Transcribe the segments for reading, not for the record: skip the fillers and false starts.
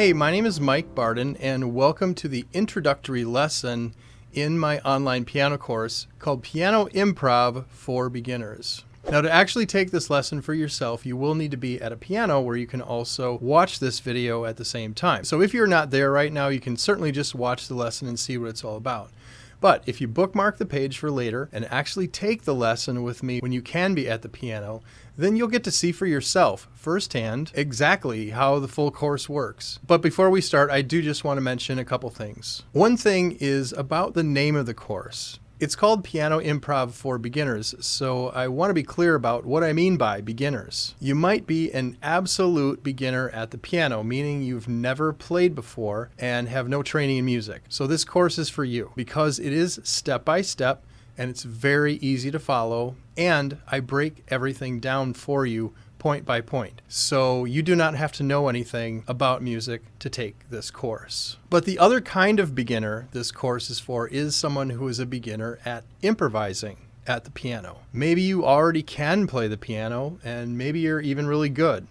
Hey, my name is Mike Barden, and welcome to the introductory lesson in my online piano course called Piano Improv for Beginners. Now, to actually take this lesson for yourself, you will need to be at a piano where you can also watch this video at the same time. So if you're not there right now, you can certainly just watch the lesson and see what it's all about. But if you bookmark the page for later and actually take the lesson with me when you can be at the piano, then you'll get to see for yourself firsthand exactly how the full course works. But before we start, I do just want to mention a couple things. One thing is about the name of the course. It's called Piano Improv for Beginners, so I want to be clear about what I mean by beginners. You might be an absolute beginner at the piano, meaning you've never played before and have no training in music. So this course is for you because it is step by step and it's very easy to follow, and I break everything down for you point by point. So you do not have to know anything about music to take this course. But the other kind of beginner this course is for is someone who is a beginner at improvising at the piano. Maybe you already can play the piano and maybe you're even really good,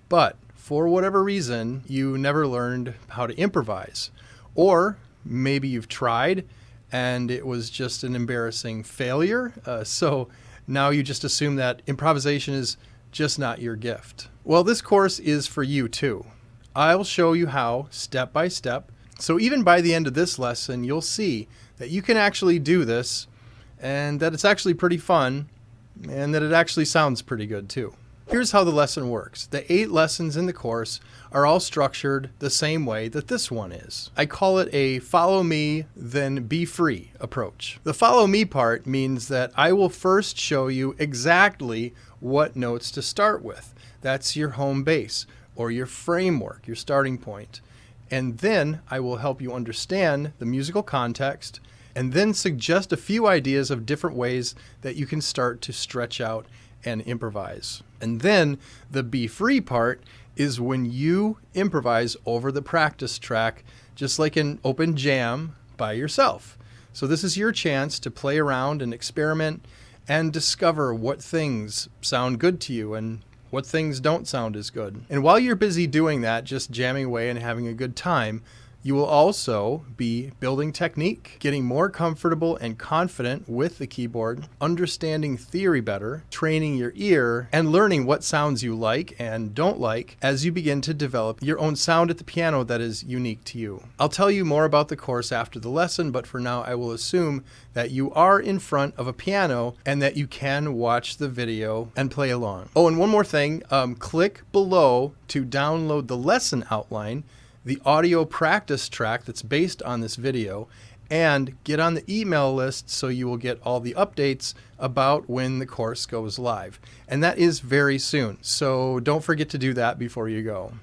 but for whatever reason, you never learned how to improvise. Or maybe you've tried and it was just an embarrassing failure. So now you just assume that improvisation is just not your gift. Well, this course is for you too. I'll show you how step by step. So even by the end of this lesson, you'll see that you can actually do this and that it's actually pretty fun and that it actually sounds pretty good too. Here's how the lesson works. The 8 lessons in the course are all structured the same way that this one is. I call it a follow me, then be free approach. The follow me part means that I will first show you exactly what notes to start with. That's your home base or your framework, your starting point. And then I will help you understand the musical context and then suggest a few ideas of different ways that you can start to stretch out and improvise. And then the be free part is when you improvise over the practice track, just like an open jam by yourself. So this is your chance to play around and experiment and discover what things sound good to you and what things don't sound as good. And while you're busy doing that, just jamming away and having a good time, you will also be building technique, getting more comfortable and confident with the keyboard, understanding theory better, training your ear, and learning what sounds you like and don't like as you begin to develop your own sound at the piano that is unique to you. I'll tell you more about the course after the lesson, but for now I will assume that you are in front of a piano and that you can watch the video and play along. Oh, and one more thing, click below to download the lesson outline, the audio practice track that's based on this video, and get on the email list so you will get all the updates about when the course goes live. And that is very soon, so don't forget to do that before you go.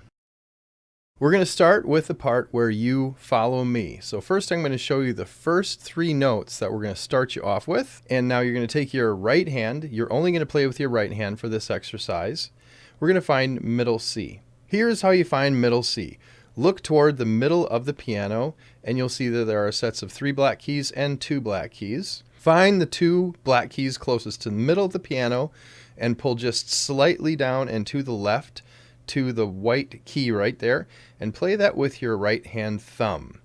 We're going to start with the part where you follow me. So first I'm going to show you the first 3 notes that we're going to start you off with. And now you're going to take your right hand. You're only going to play with your right hand for this exercise. We're going to find middle C. Here's how you find middle C. Look toward the middle of the piano, and you'll see that there are sets of 3 black keys and 2 black keys. Find the 2 black keys closest to the middle of the piano and pull just slightly down and to the left to the white key right there, and play that with your right hand thumb.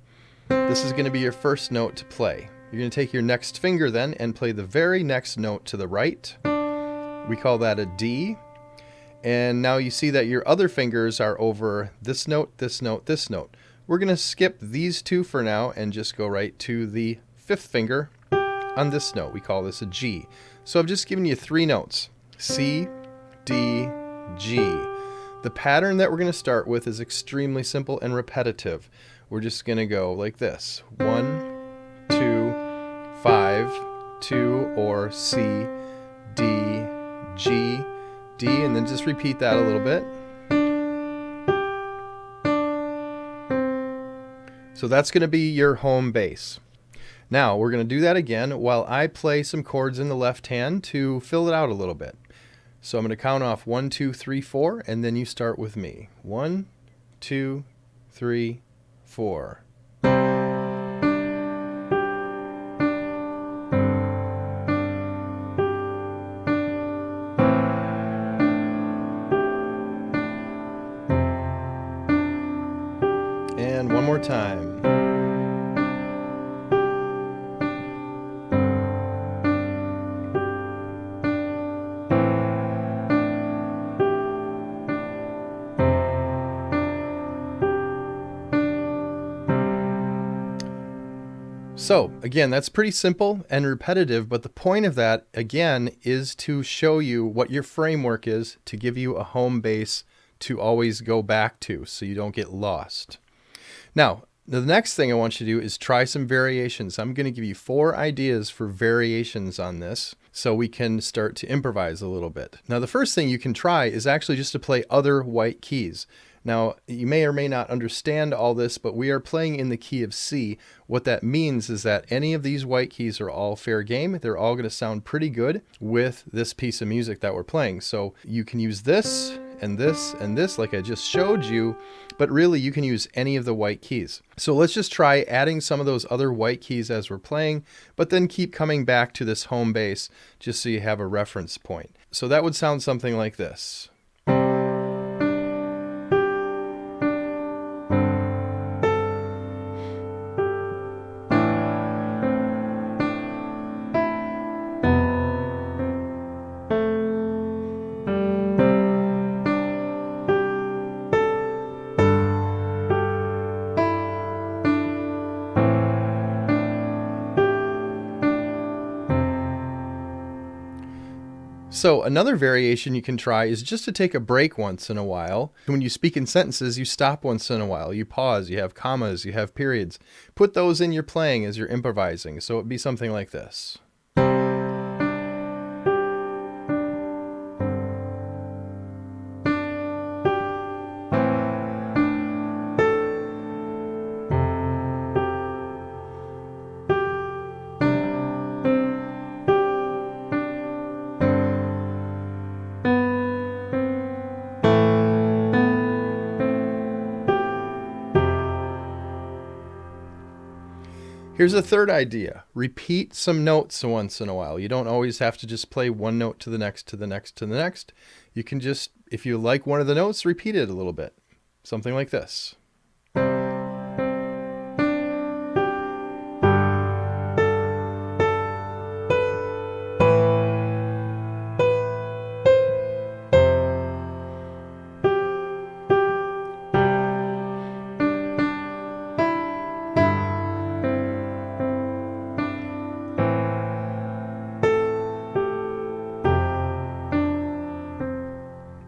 This is going to be your first note to play. You're going to take your next finger then and play the very next note to the right. We call that a D. And now you see that your other fingers are over this note, this note, this note. We're going to skip these 2 for now and just go right to the 5th finger on this note. We call this a G. So I've just given you 3 notes, C, D, G. The pattern that we're going to start with is extremely simple and repetitive. We're just going to go like this. 1, 2, 5, 2, or C, D, G, D, and then just repeat that a little bit. So that's going to be your home base. Now we're going to do that again while I play some chords in the left hand to fill it out a little bit. So I'm going to count off 1, 2, 3, 4, and then you start with me. 1, 2, 3, 4. more time. So again, that's pretty simple and repetitive, but the point of that, again, is to show you what your framework is, to give you a home base to always go back to so you don't get lost. Now, the next thing I want you to do is try some variations. I'm going to give you 4 ideas for variations on this so we can start to improvise a little bit. Now, the first thing you can try is actually just to play other white keys. Now, you may or may not understand all this, but we are playing in the key of C. What that means is that any of these white keys are all fair game. They're all going to sound pretty good with this piece of music that we're playing. So you can use this and this and this like I just showed you, but really you can use any of the white keys. So let's just try adding some of those other white keys as we're playing, but then keep coming back to this home base just so you have a reference point. So that would sound something like this. So another variation you can try is just to take a break once in a while. When you speak in sentences, you stop once in a while. You pause, you have commas, you have periods. Put those in your playing as you're improvising. So it'd be something like this. Here's a third idea. Repeat some notes once in a while. You don't always have to just play one note to the next, to the next, to the next. You can just, if you like one of the notes, repeat it a little bit. Something like this.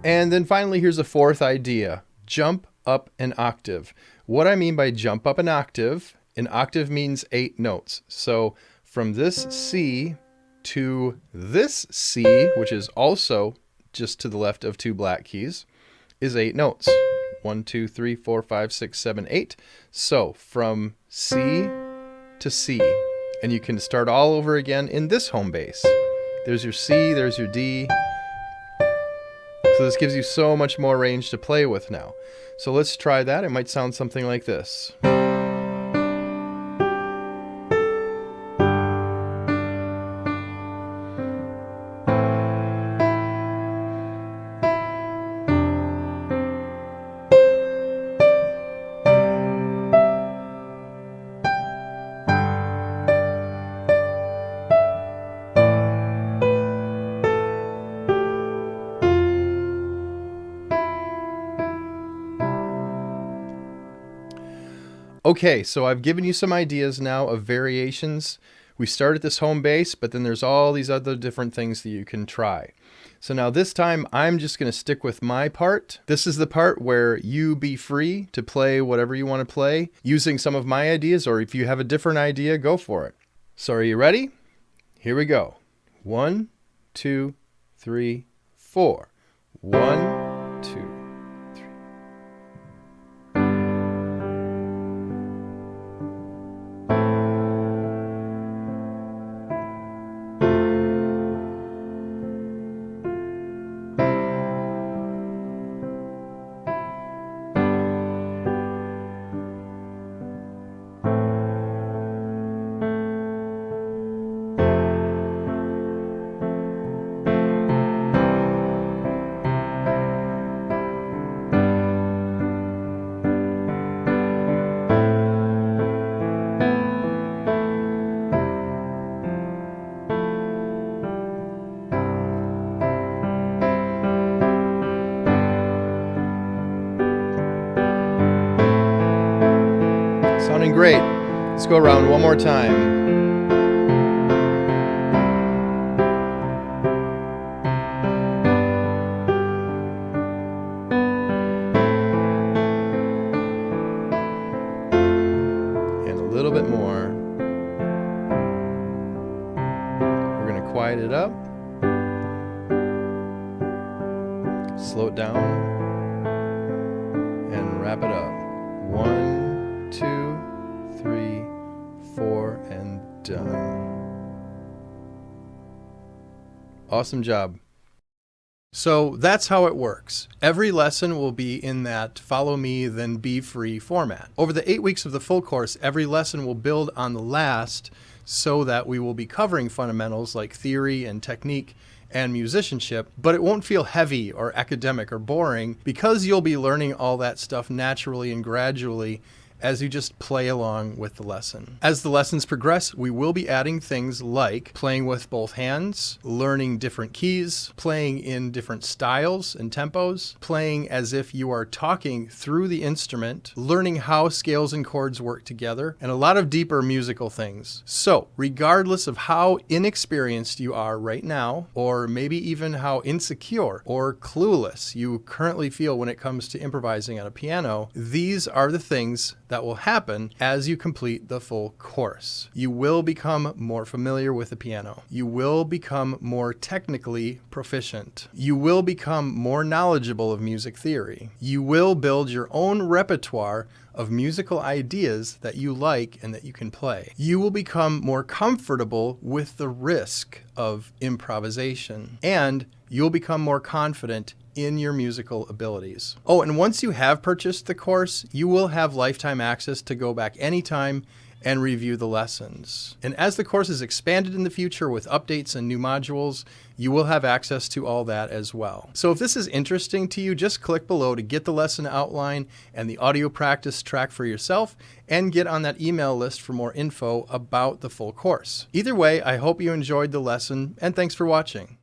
And then finally, here's a fourth idea. Jump up an octave. What I mean by jump up an octave means 8 notes. So from this C to this C, which is also just to the left of 2 black keys, is 8 notes. 1, 2, 3, 4, 5, 6, 7, 8. So from C to C. And you can start all over again in this home base. There's your C, there's your D. So this gives you so much more range to play with now. So let's try that. It might sound something like this. Okay, so I've given you some ideas now of variations. We start at this home base, but then there's all these other different things that you can try. So now this time I'm just going to stick with my part. This is the part where you be free to play whatever you want to play using some of my ideas, or if you have a different idea, go for it. So are you ready? Here we go. 1, 2, 3, 4. 1, 2. Sounding great. Let's go around one more time. And a little bit more. We're going to quiet it up. Slow it down. And wrap it up. 1, 2, 3, 4, and done. Awesome job. So that's how it works. Every lesson will be in that follow me, then be free format. Over the 8 weeks of the full course, every lesson will build on the last so that we will be covering fundamentals like theory and technique and musicianship, but it won't feel heavy or academic or boring because you'll be learning all that stuff naturally and gradually as you just play along with the lesson. As the lessons progress, we will be adding things like playing with both hands, learning different keys, playing in different styles and tempos, playing as if you are talking through the instrument, learning how scales and chords work together, and a lot of deeper musical things. So, regardless of how inexperienced you are right now, or maybe even how insecure or clueless you currently feel when it comes to improvising on a piano, these are the things that will happen as you complete the full course. You will become more familiar with the piano. You will become more technically proficient. You will become more knowledgeable of music theory. You will build your own repertoire of musical ideas that you like and that you can play. You will become more comfortable with the risk of improvisation, and you'll become more confident in your musical abilities. Oh, and once you have purchased the course, you will have lifetime access to go back anytime and review the lessons. And as the course is expanded in the future with updates and new modules, you will have access to all that as well. So if this is interesting to you, just click below to get the lesson outline and the audio practice track for yourself and get on that email list for more info about the full course. Either way, I hope you enjoyed the lesson and thanks for watching.